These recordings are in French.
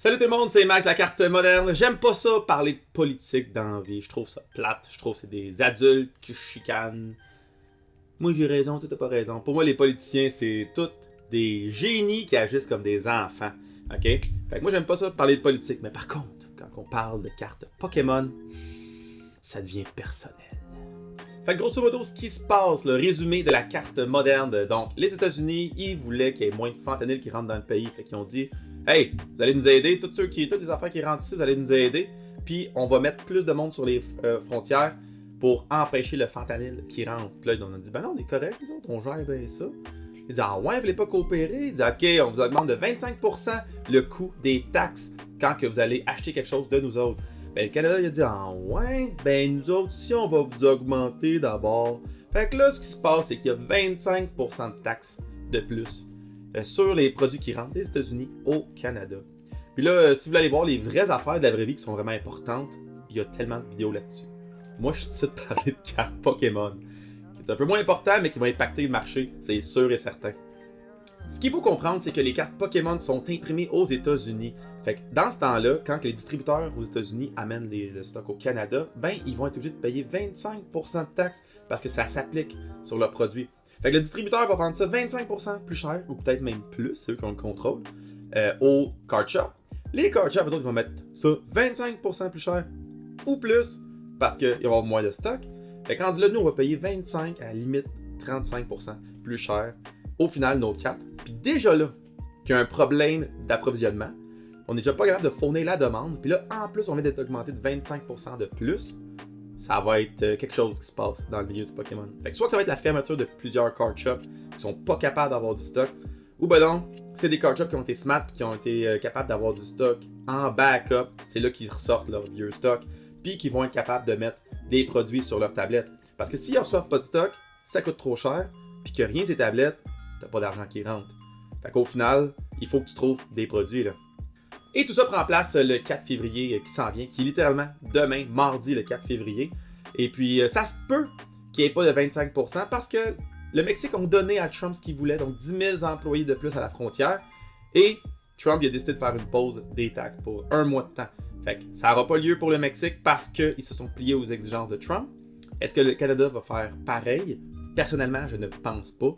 Salut tout le monde, c'est Max, la carte moderne. J'aime pas ça parler de politique dans la vie. Je trouve ça plate. Je trouve que c'est des adultes qui chicanent. Moi j'ai raison, toi t'as pas raison. Pour moi les politiciens c'est tous des génies qui agissent comme des enfants. Ok? Fait que moi j'aime pas ça parler de politique. Mais par contre, quand on parle de cartes Pokémon, ça devient personnel. Fait que grosso modo, ce qui se passe, le résumé de la carte moderne. Donc, les États-Unis, ils voulaient qu'il y ait moins de fentanyl qui rentrent dans le pays. Fait qu'ils ont dit, hey, vous allez nous aider, toutes les affaires qui rentrent ici, vous allez nous aider. Puis, on va mettre plus de monde sur les frontières pour empêcher le fentanyl qui rentre. Puis là, on a dit, ben non, on est correct, nous autres, on gère bien ça. Ils disent, ah ouais, vous voulez pas coopérer? Ils disent, ok, on vous augmente de 25% le coût des taxes quand que vous allez acheter quelque chose de nous autres. Ben, le Canada, il a dit, ah ouais, ben nous autres, si on va vous augmenter d'abord. Fait que là, ce qui se passe, c'est qu'il y a 25% de taxes de plus sur les produits qui rentrent des États-Unis au Canada. Puis là, si vous voulez aller voir les vraies affaires de la vraie vie qui sont vraiment importantes, il y a tellement de vidéos là-dessus. Moi, je suis de parler de cartes Pokémon, qui est un peu moins important, mais qui va impacter le marché, c'est sûr et certain. Ce qu'il faut comprendre, c'est que les cartes Pokémon sont imprimées aux États-Unis. Fait que dans ce temps-là, quand les distributeurs aux États-Unis amènent le stock au Canada, ben ils vont être obligés de payer 25% de taxes parce que ça s'applique sur leurs produits. Fait que le distributeur va vendre ça 25% plus cher, ou peut-être même plus, c'est eux qui ont le contrôle, au card shop. Les card shops, eux autres, ils vont mettre ça 25% plus cher ou plus parce qu'ils vont avoir moins de stock. Fait que rendu là, nous, on va payer 25 à la limite 35% plus cher au final nos cartes. Puis déjà là, qu'il y a un problème d'approvisionnement, on n'est déjà pas capable de fournir la demande, puis là, en plus, on vient d'être augmenté de 25% de plus, ça va être quelque chose qui se passe dans le milieu du Pokémon. Fait que soit que ça va être la fermeture de plusieurs card shops qui sont pas capables d'avoir du stock, ou ben non, c'est des card shops qui ont été smart, qui ont été capables d'avoir du stock en backup, c'est là qu'ils ressortent leur vieux stock, puis qui vont être capables de mettre des produits sur leur tablette. Parce que s'ils ne reçoivent pas de stock, ça coûte trop cher, puis que rien ces tablettes, t'as pas d'argent qui rentre. Fait qu'au final, il faut que tu trouves des produits là. Et tout ça prend place le 4 février qui s'en vient, qui est littéralement demain, mardi le 4 février. Et puis ça se peut qu'il n'y ait pas de 25% parce que le Mexique ont donné à Trump ce qu'il voulait, donc 10 000 employés de plus à la frontière. Et Trump il a décidé de faire une pause des taxes pour un mois de temps. Fait que ça n'aura pas lieu pour le Mexique parce qu'ils se sont pliés aux exigences de Trump. Est-ce que le Canada va faire pareil? Personnellement, je ne pense pas.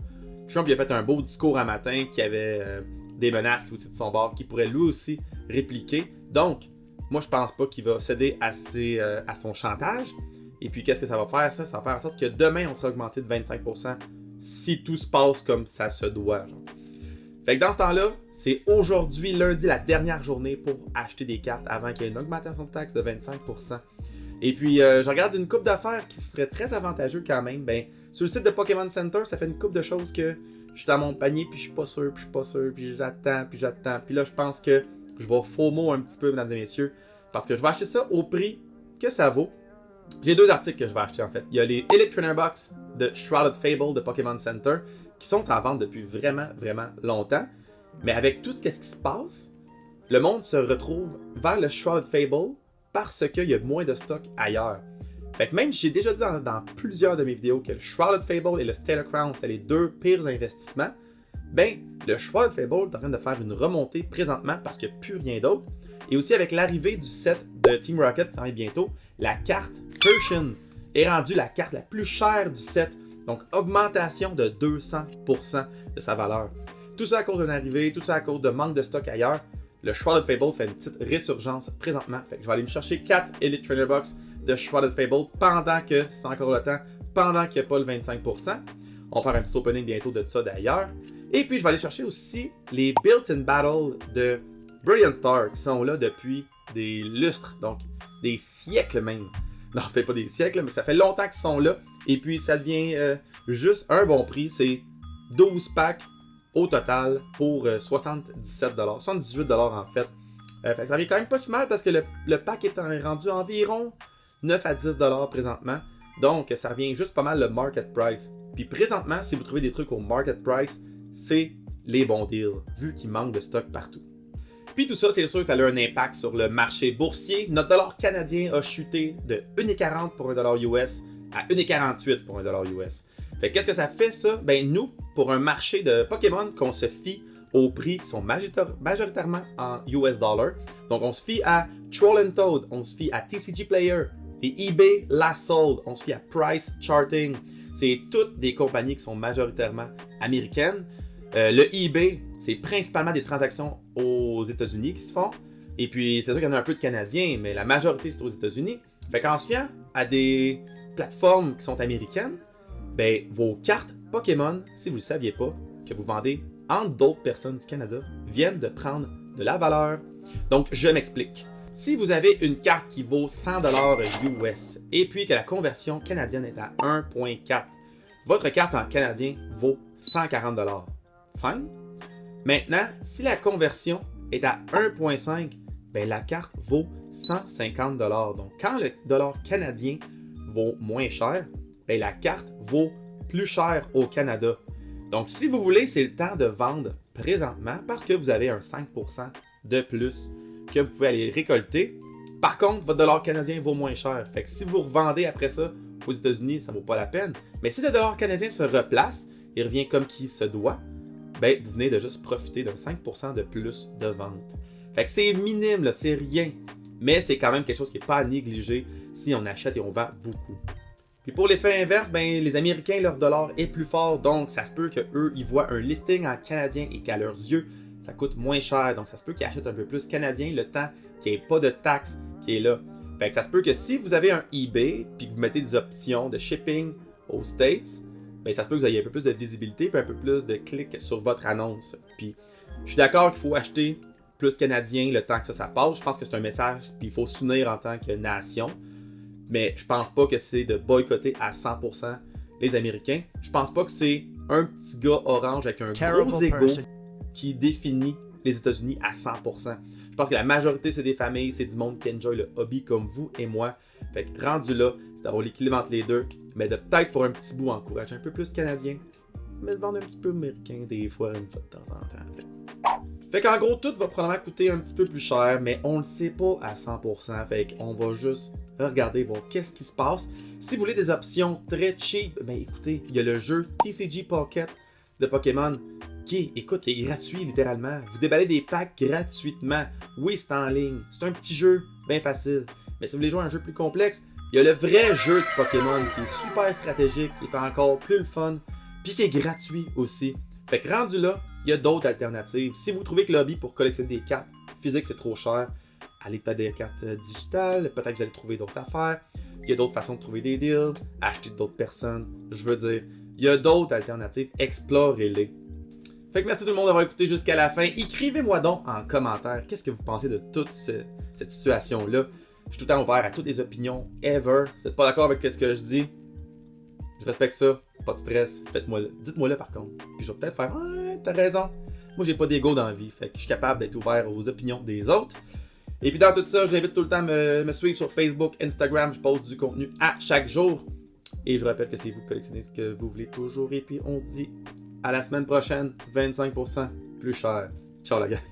Trump il a fait un beau discours un matin qui avait des menaces aussi de son bord qui pourrait lui aussi répliquer. Donc, moi je pense pas qu'il va céder à son chantage. Et puis qu'est-ce que ça va faire ça? Ça va faire en sorte que demain on sera augmenté de 25% si tout se passe comme ça se doit. Genre. Fait que dans ce temps-là, c'est aujourd'hui, lundi, la dernière journée pour acheter des cartes avant qu'il y ait une augmentation de taxe de 25%. Et puis je regarde une coupe d'affaires qui serait très avantageux quand même. Ben, sur le site de Pokémon Center, ça fait une coupe de choses que je suis dans mon panier, puis je suis pas sûr, puis j'attends. Puis là, je pense que je vais FOMO un petit peu, mesdames et messieurs, parce que je vais acheter ça au prix que ça vaut. J'ai deux articles que je vais acheter en fait. Il y a les Elite Trainer Box de Shrouded Fable de Pokémon Center, qui sont en vente depuis vraiment, vraiment longtemps. Mais avec tout ce qui se passe, le monde se retrouve vers le Shrouded Fable parce qu'il y a moins de stock ailleurs. Fait que même si j'ai déjà dit dans plusieurs de mes vidéos que le Shrouded Fable et le Stellar Crown, c'est les deux pires investissements, ben, le Shrouded Fable est en train de faire une remontée présentement parce qu'il n'y a plus rien d'autre. Et aussi avec l'arrivée du set de Team Rocket qui s'en vient bientôt, la carte Persian est rendue la carte la plus chère du set. Donc, augmentation de 200% de sa valeur. Tout ça à cause d'une arrivée, tout ça à cause de manque de stock ailleurs. Le Shrouded Fable fait une petite résurgence présentement. Fait que je vais aller me chercher 4 Elite Trainer Box de Shrouded Fable pendant que c'est encore le temps, pendant qu'il n'y a pas le 25%. On va faire un petit opening bientôt de ça d'ailleurs. Et puis je vais aller chercher aussi les Built-in Battle de Brilliant Star qui sont là depuis des lustres, donc des siècles même. Non, peut-être pas des siècles, mais ça fait longtemps qu'ils sont là. Et puis ça devient juste un bon prix. C'est 12 packs au total pour 77$. 78$ en fait. Fait que ça vient quand même pas si mal parce que le pack est rendu environ 9 à 10$ présentement. Donc ça revient juste pas mal le market price. Puis présentement, si vous trouvez des trucs au market price, c'est les bons deals, vu qu'il manque de stock partout. Puis tout ça, c'est sûr que ça a un impact sur le marché boursier. Notre dollar canadien a chuté de 1,40 pour un dollar US à 1,48 pour un dollar US. Fait qu'est-ce que ça fait ça? Ben nous, pour un marché de Pokémon qu'on se fie aux prix qui sont majoritairement en US dollars. Donc, on se fie à Troll and Toad, on se fie à TCG Player, et eBay Last Sold, on se fie à Price Charting. C'est toutes des compagnies qui sont majoritairement américaines. Le eBay, c'est principalement des transactions aux États-Unis qui se font. Et puis, c'est sûr qu'il y en a un peu de Canadiens, mais la majorité, c'est aux États-Unis. Fait qu'en se fiant à des plateformes qui sont américaines, ben, vos cartes Pokémon, si vous ne le saviez pas, que vous vendez entre d'autres personnes du Canada, viennent de prendre de la valeur. Donc, je m'explique. Si vous avez une carte qui vaut 100$ US et puis que la conversion canadienne est à 1.4, votre carte en canadien vaut 140$. Fine? Maintenant, si la conversion est à 1.5, ben la carte vaut 150$. Donc, quand le dollar canadien vaut moins cher, ben la carte vaut plus cher au Canada. Donc, si vous voulez, c'est le temps de vendre présentement parce que vous avez un 5% de plus que vous pouvez aller récolter. Par contre, votre dollar canadien vaut moins cher. Fait que si vous revendez après ça aux États-Unis, ça ne vaut pas la peine. Mais si le dollar canadien se replace et revient comme qu'il se doit, ben, vous venez de juste profiter d'un 5% de plus de vente. Fait que c'est minime, là, c'est rien. Mais c'est quand même quelque chose qui n'est pas à négliger si on achète et on vend beaucoup. Puis pour l'effet inverse, ben, les Américains, leur dollar est plus fort, donc ça se peut qu'eux, ils voient un listing en canadien et qu'à leurs yeux, ça coûte moins cher. Donc ça se peut qu'ils achètent un peu plus canadien le temps qu'il n'y ait pas de taxe qui est là. Fait que ça se peut que si vous avez un eBay puis que vous mettez des options de shipping aux States, ben ça se peut que vous ayez un peu plus de visibilité puis un peu plus de clics sur votre annonce. Puis je suis d'accord qu'il faut acheter plus canadien le temps que ça passe. Je pense que c'est un message puis il faut s'unir en tant que nation. Mais je pense pas que c'est de boycotter à 100% les Américains. Je pense pas que c'est un petit gars orange avec un gros ego qui définit les États-Unis à 100%. Je pense que la majorité, c'est des familles, c'est du monde qui enjoy le hobby comme vous et moi. Fait que rendu là, c'est d'avoir l'équilibre entre les deux, mais de peut-être pour un petit bout encourager un peu plus canadien, mais de vendre un petit peu américain des fois, une fois de temps en temps. T'sais. Fait qu'en gros, tout va probablement coûter un petit peu plus cher, mais on le sait pas à 100%. Fait qu'on va juste regarder, voir qu'est-ce qui se passe. Si vous voulez des options très cheap, ben écoutez, il y a le jeu TCG Pocket de Pokémon qui est gratuit littéralement. Vous déballez des packs gratuitement. Oui, c'est en ligne. C'est un petit jeu bien facile. Mais si vous voulez jouer à un jeu plus complexe, il y a le vrai jeu de Pokémon qui est super stratégique, qui est encore plus le fun, puis qui est gratuit aussi. Fait que rendu là, il y a d'autres alternatives. Si vous trouvez que le hobby pour collectionner des cartes physiques c'est trop cher, allez peut-être des cartes digitales, peut-être que vous allez trouver d'autres affaires. Il y a d'autres façons de trouver des deals, acheter d'autres personnes. Je veux dire, il y a d'autres alternatives, explorez-les. Fait que merci tout le monde d'avoir écouté jusqu'à la fin. Écrivez-moi donc en commentaire qu'est-ce que vous pensez de toute cette situation-là. Je suis tout le temps ouvert à toutes les opinions, ever. Si vous n'êtes pas d'accord avec ce que je dis, je respecte ça. Pas de stress. Dites-moi-le par contre. Puis je vais peut-être faire ouais, t'as raison. Moi, j'ai pas d'ego dans la vie. Fait que je suis capable d'être ouvert aux opinions des autres. Et puis dans tout ça, j'invite tout le temps à me suivre sur Facebook, Instagram. Je poste du contenu à chaque jour. Et je rappelle que c'est vous collectionnez ce que vous voulez toujours. Et puis on se dit à la semaine prochaine, 25% plus cher. Ciao la gang.